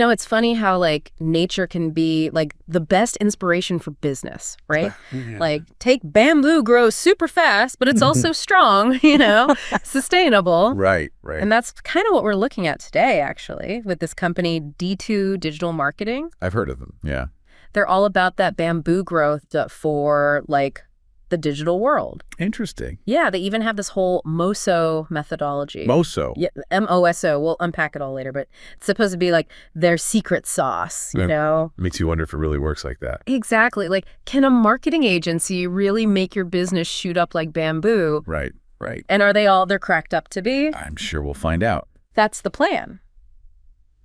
It's funny how like nature can be like the best inspiration for business, right? Yeah. Like take bamboo grows super fast, but it's also strong, sustainable. Right. And that's kind of what we're looking at today, actually, with this company D2 Digital Marketing. I've heard of them. Yeah. They're all about that bamboo growth for like the digital world. Interesting. Yeah, they even have this whole MOSO methodology. MOSO. Yeah, MOSO. We'll unpack it all later, but it's supposed to be like their secret sauce, Makes you wonder if it really works like that. Exactly. Like, can a marketing agency really make your business shoot up like bamboo? Right. And are they all they're cracked up to be? I'm sure we'll find out. That's the plan.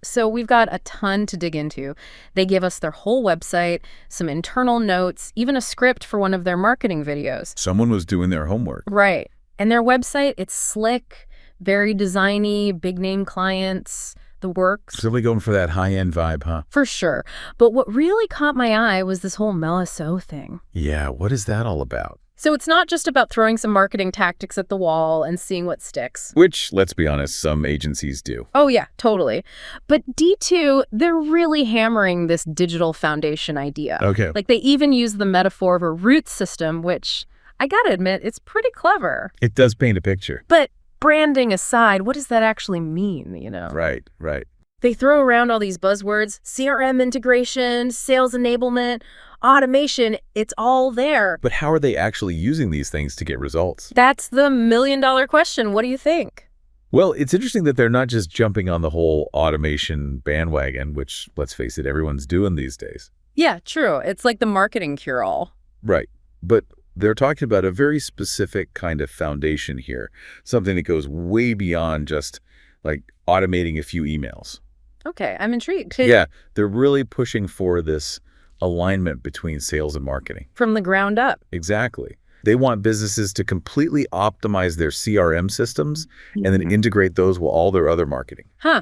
So we've got a ton to dig into. They give us their whole website, some internal notes, even a script for one of their marketing videos. Someone was doing their homework. Right. And their website, it's slick, very designy, big name clients, the works. Really going for that high-end vibe, huh? For sure. But what really caught my eye was this whole MOSO thing. Yeah, what is that all about? So it's not just about throwing some marketing tactics at the wall and seeing what sticks. Which, let's be honest, some agencies do. Oh, yeah, totally. But D2, they're really hammering this digital foundation idea. Okay. Like they even use the metaphor of a root system, which I gotta admit, it's pretty clever. It does paint a picture. But branding aside, what does that actually mean, Right. They throw around all these buzzwords, CRM integration, sales enablement, automation, it's all there. But how are they actually using these things to get results? That's the million-dollar question. What do you think? Well, it's interesting that they're not just jumping on the whole automation bandwagon, which, let's face it, everyone's doing these days. Yeah, true. It's like the marketing cure-all. Right. But they're talking about a very specific kind of foundation here, something that goes way beyond just like automating a few emails. Okay, I'm intrigued. Yeah, they're really pushing for this alignment between sales and marketing. From the ground up. Exactly. They want businesses to completely optimize their CRM systems and then integrate those with all their other marketing. Huh.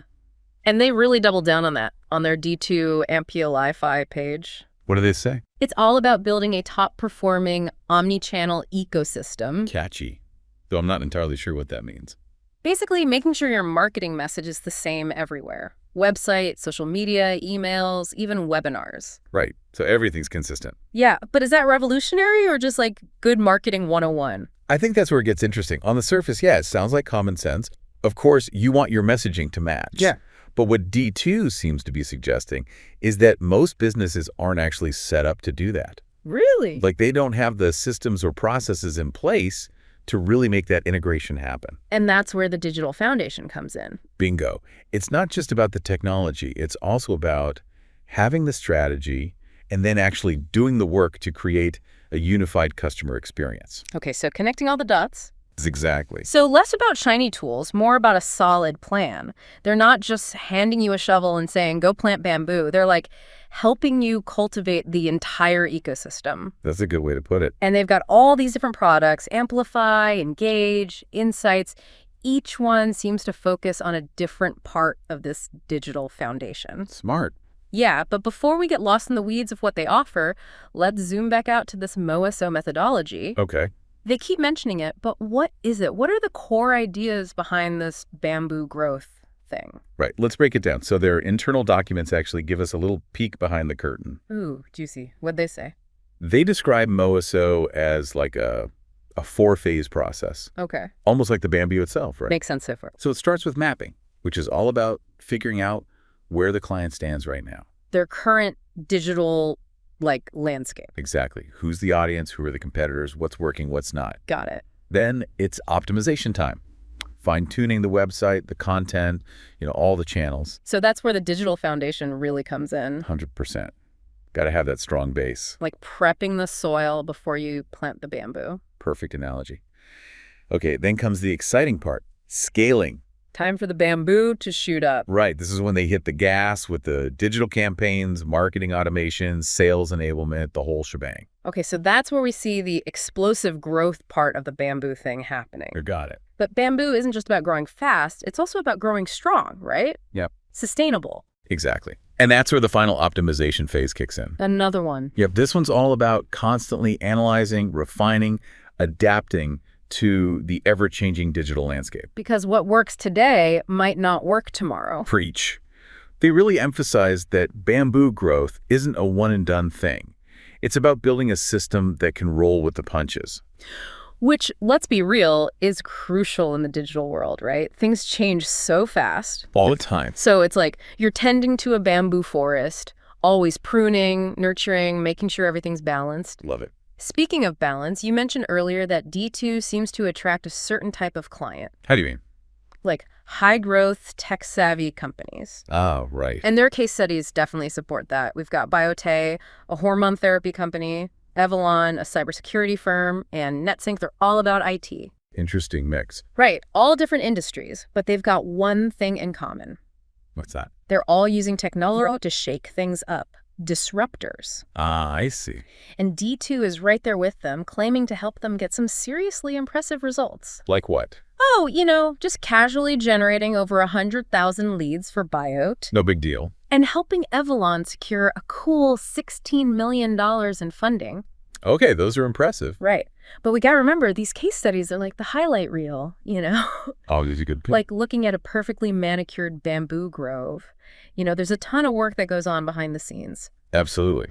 And they really double down on that on their D2 Ampliify page. What do they say? It's all about building a top-performing omni-channel ecosystem. Catchy, though I'm not entirely sure what that means. Basically, making sure your marketing message is the same everywhere. Website, social media, emails, even webinars. Right. So everything's consistent. Yeah, but is that revolutionary or just like good marketing 101? I think that's where it gets interesting. On the surface, yeah, it sounds like common sense. Of course, you want your messaging to match. Yeah. But what D2 seems to be suggesting is that most businesses aren't actually set up to do that. Really? Like they don't have the systems or processes in place to really make that integration happen. And that's where the digital foundation comes in. Bingo. It's not just about the technology. It's also about having the strategy and then actually doing the work to create a unified customer experience. Okay, so connecting all the dots. Exactly. So less about shiny tools, more about a solid plan. They're not just handing you a shovel and saying, go plant bamboo. They're like helping you cultivate the entire ecosystem. That's a good way to put it. And they've got all these different products, Amplify, Engage, Insights. Each one seems to focus on a different part of this digital foundation. Smart. Yeah, but before we get lost in the weeds of what they offer, let's zoom back out to this MOSO methodology. Okay. They keep mentioning it, but what is it? What are the core ideas behind this bamboo growth thing? Right. Let's break it down. So their internal documents actually give us a little peek behind the curtain. Ooh, juicy. What'd they say? They describe MOSO as like a four-phase process. Okay. Almost like the bamboo itself, right? Makes sense so far. So it starts with mapping, which is all about figuring out where the client stands right now. Their current digital landscape. Exactly. Who's the audience? Who are the competitors? What's working? What's not? Got it. Then it's optimization time. Fine-tuning the website, the content, all the channels. So that's where the digital foundation really comes in. 100%. Got to have that strong base. Like prepping the soil before you plant the bamboo. Perfect analogy. Okay, then comes the exciting part, scaling. Time for the bamboo to shoot up. Right. This is when they hit the gas with the digital campaigns, marketing automation, sales enablement, the whole shebang. Okay, so that's where we see the explosive growth part of the bamboo thing happening. You got it. But bamboo isn't just about growing fast. It's also about growing strong, right? Yep. Sustainable. Exactly. And that's where the final optimization phase kicks in. Another one. Yep. This one's all about constantly analyzing, refining, adapting to the ever-changing digital landscape. Because what works today might not work tomorrow. Preach. They really emphasize that bamboo growth isn't a one-and-done thing. It's about building a system that can roll with the punches. Which, let's be real, is crucial in the digital world, right? Things change so fast. All the time. So it's like you're tending to a bamboo forest, always pruning, nurturing, making sure everything's balanced. Love it. Speaking of balance, you mentioned earlier that D2 seems to attract a certain type of client, How do you mean? like high-growth, tech-savvy companies. Oh, right. And their case studies definitely support that. We've got Biote, a hormone therapy company, Evolon, a cybersecurity firm, and NetSync. They're all about IT. Interesting mix. Right, all different industries, but they've got one thing in common. What's that? They're all using technology to shake things up. Disruptors. Ah, I see. And D2 is right there with them, claiming to help them get some seriously impressive results. Like what? Oh, just casually generating over 100,000 leads for Biote. No big deal. And helping Evolon secure a cool $16 million in funding. Okay, those are impressive. Right. But we got to remember, these case studies are like the highlight reel. Oh, that's a good point. Like looking at a perfectly manicured bamboo grove. There's a ton of work that goes on behind the scenes. Absolutely.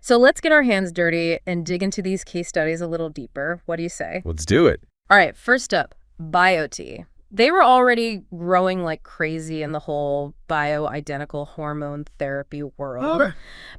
So let's get our hands dirty and dig into these case studies a little deeper. What do you say? Let's do it. All right, first up, Biote. They were already growing like crazy in the whole bioidentical hormone therapy world. Okay.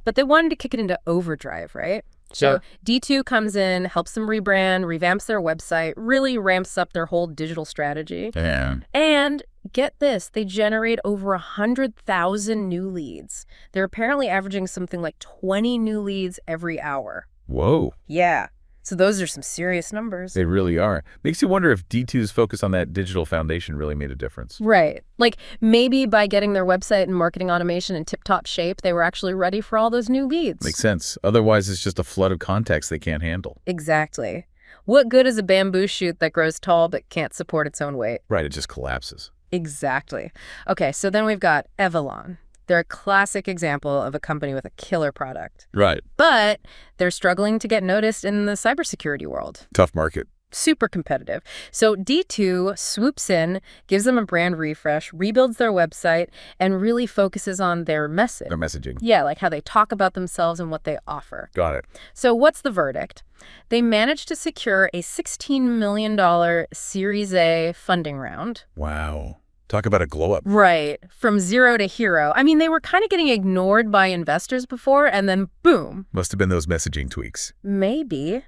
But they wanted to kick it into overdrive, right? So D2 comes in, helps them rebrand, revamps their website, really ramps up their whole digital strategy. Yeah. And get this, they generate over 100,000 new leads. They're apparently averaging something like 20 new leads every hour. Whoa. Yeah. So those are some serious numbers. They really are. Makes you wonder if D2's focus on that digital foundation really made a difference. Right. Like maybe by getting their website and marketing automation in tip-top shape, they were actually ready for all those new leads. Makes sense. Otherwise, it's just a flood of contacts they can't handle. Exactly. What good is a bamboo shoot that grows tall but can't support its own weight? Right, it just collapses. Exactly. Okay, so then we've got Evolon. They're a classic example of a company with a killer product. Right. But they're struggling to get noticed in the cybersecurity world. Tough market. Super competitive. So D2 swoops in, gives them a brand refresh, rebuilds their website, and really focuses on their message. Their messaging. Yeah, like how they talk about themselves and what they offer. Got it. So what's the verdict? They managed to secure a $16 million Series A funding round. Wow. Talk about a glow up. Right. From zero to hero. I mean, they were kind of getting ignored by investors before, and then boom. Must have been those messaging tweaks. Maybe.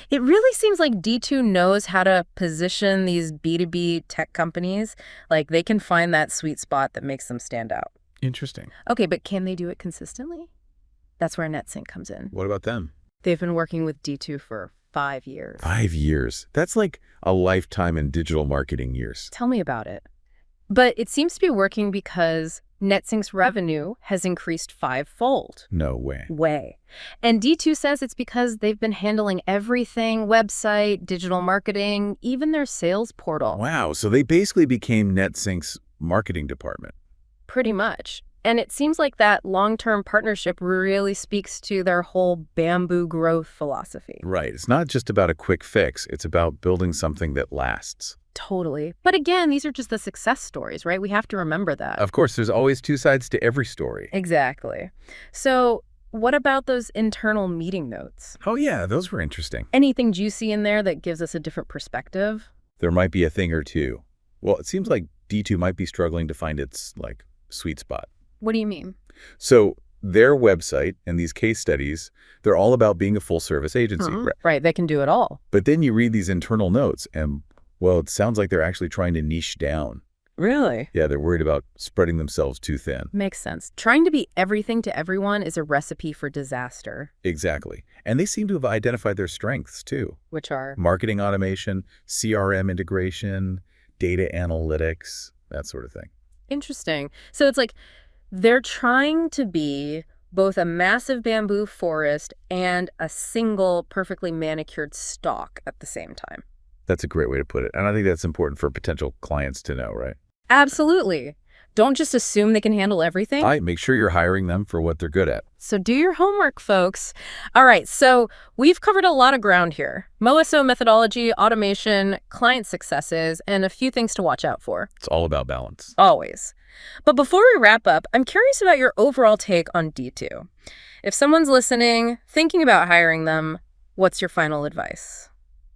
It really seems like D2 knows how to position these B2B tech companies. Like they can find that sweet spot that makes them stand out. Interesting. Okay, but can they do it consistently? That's where NetSync comes in. What about them? They've been working with D2 for 5 years. 5 years. That's like a lifetime in digital marketing years. Tell me about it. But it seems to be working because NetSync's revenue has increased 5-fold. No way. And D2 says it's because they've been handling everything, website, digital marketing, even their sales portal. Wow. So they basically became NetSync's marketing department. Pretty much. And it seems like that long-term partnership really speaks to their whole bamboo growth philosophy. Right. It's not just about a quick fix. It's about building something that lasts. Totally. But again, these are just the success stories, right? We have to remember that. Of course, there's always two sides to every story. Exactly. So what about those internal meeting notes? Oh, yeah, those were interesting. Anything juicy in there that gives us a different perspective? There might be a thing or two. Well, it seems like D2 might be struggling to find its, sweet spot. What do you mean? So their website and these case studies, they're all about being a full-service agency. Right, they can do it all. But then you read these internal notes and, well, it sounds like they're actually trying to niche down. Really? Yeah, they're worried about spreading themselves too thin. Makes sense. Trying to be everything to everyone is a recipe for disaster. Exactly. And they seem to have identified their strengths, too. Which are? Marketing automation, CRM integration, data analytics, that sort of thing. Interesting. So it's like they're trying to be both a massive bamboo forest and a single perfectly manicured stalk at the same time. That's a great way to put it. And I think that's important for potential clients to know, right? Absolutely. Don't just assume they can handle everything. Make sure you're hiring them for what they're good at. So do your homework, folks. All right, so we've covered a lot of ground here. MOSO methodology, automation, client successes, and a few things to watch out for. It's all about balance. Always. But before we wrap up, I'm curious about your overall take on D2. If someone's listening, thinking about hiring them, what's your final advice?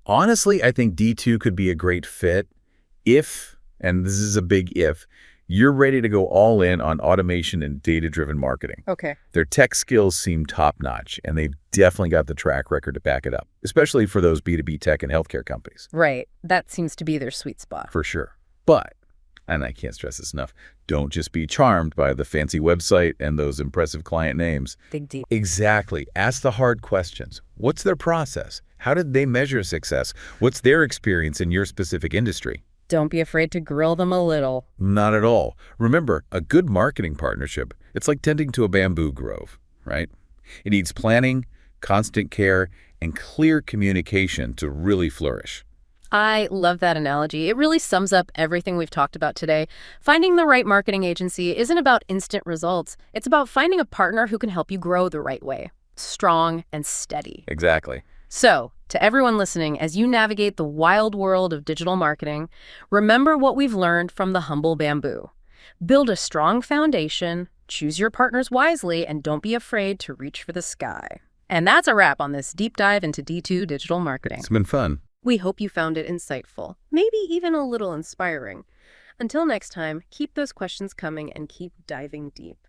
Honestly, I think D2 could be a great fit if, and this is a big if, you're ready to go all in on automation and data-driven marketing. Okay. Their tech skills seem top-notch, and they've definitely got the track record to back it up, especially for those B2B tech and healthcare companies. Right. That seems to be their sweet spot. For sure. But, and I can't stress this enough, don't just be charmed by the fancy website and those impressive client names. Dig deep. Exactly. Ask the hard questions. What's their process? How did they measure success? What's their experience in your specific industry? Don't be afraid to grill them a little. Not at all. Remember, a good marketing partnership, it's like tending to a bamboo grove, right? It needs planning, constant care, and clear communication to really flourish. I love that analogy. It really sums up everything we've talked about today. Finding the right marketing agency isn't about instant results. It's about finding a partner who can help you grow the right way, strong and steady. Exactly. So, to everyone listening, as you navigate the wild world of digital marketing, remember what we've learned from the humble bamboo. Build a strong foundation, choose your partners wisely, and don't be afraid to reach for the sky. And that's a wrap on this deep dive into D2 digital marketing. It's been fun. We hope you found it insightful, maybe even a little inspiring. Until next time, keep those questions coming and keep diving deep.